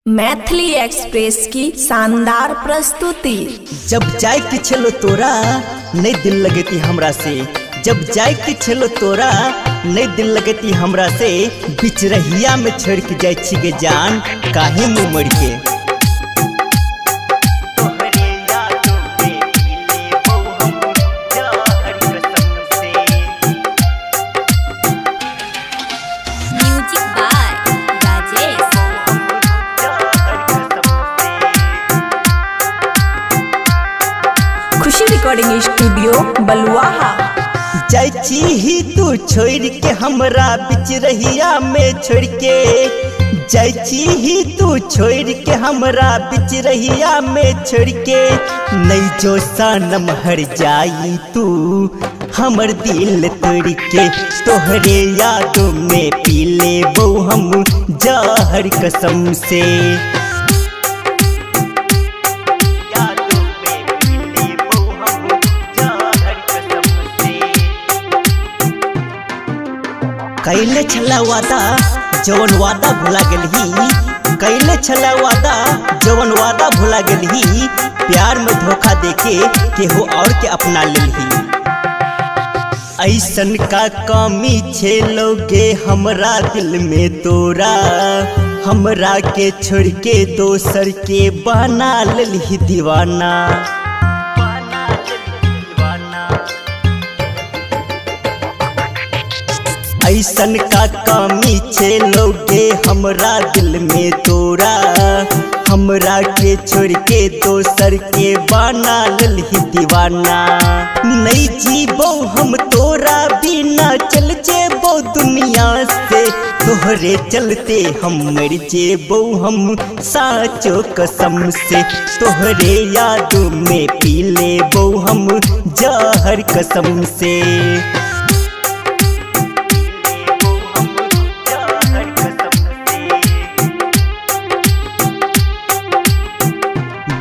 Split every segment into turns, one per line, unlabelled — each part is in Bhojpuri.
मैथिली एक्सप्रेस की शानदार प्रस्तुति।
जब जाए के छलो तोरा नहीं दिल लगती हमरा से, जब जाए के छलो तोरा नहीं दिल लगती हमरा से, बीच रहिया में छोड़ के जाए छी गे जान काहे मुँह मर के।
खुशी रिकॉर्डिंग स्टूडियो बलुआहा।
जायची ही तू छोड़ के हमरा बीच रहिया में छोड़ के, जायची ही तू छोड़ के हमरा बीच रहिया में छोड़ के, नहीं जो सनम हर जाई तू हमर दिल तोड़ के, तोहरे यादों में पी लेबो हम जहर कसम से। कैले छला वादा जवन वादा भुला गेलही, कैले छला वादा जवन वादा भुला गेलही, प्यार में धोखा देके केहू और के अपना लेलही। ऐसन का कमी छेलोगे हमरा दिल में तोरा, हमरा के छोड़ के दोसर के बना लेलही दीवाना। ऐसन का कमी छेलोगे हमरा दिल में तोरा, हमरा के छोड़ के दोसर के बना लेलही दीवाना। नहीं जीबो हम तोरा बिना, चल जेबो दुनिया से, तोहरे चलते हम मर जेबो हम साचो कसम से, तोहरे यादों में पी लेबो हम जहर कसम से।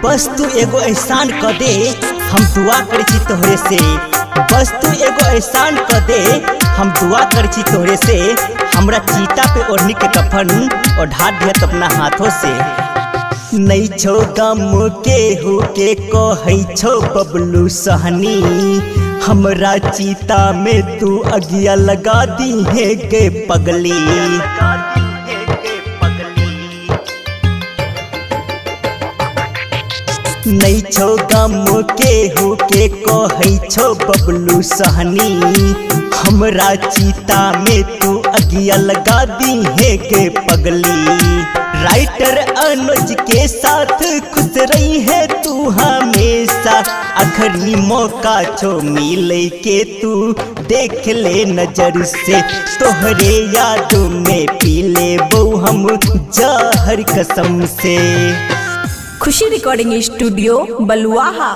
बस तू एगो एहसान कर दे, हम दुआ कर छी तोहरे से, बस तू एगो एहसान कर दे, हम दुआ कर छी तोहरे से, हमरा चीता पे ओढ़नी के कफन ओढ़ा दियत अपना हाथों से। नहीं छो गम के हो के कहै छो बबलू सहनी, हमरा चीता में तू अगिया लगा दी है गे पगली। नहीं छो गम के हो के कहै छो बबलू सहनी, हमरा चीता में तू अगिया लगा दी है के पगली। राइटर अनुज के साथ खुश रही है तू हमेशा, आखिरी मौका छो मिले के तू देख ले नजर से, तोहरे यादों में पी लेबो हम जहर कसम से।
खुशी रिकॉर्डिंग स्टूडियो बलुआहा।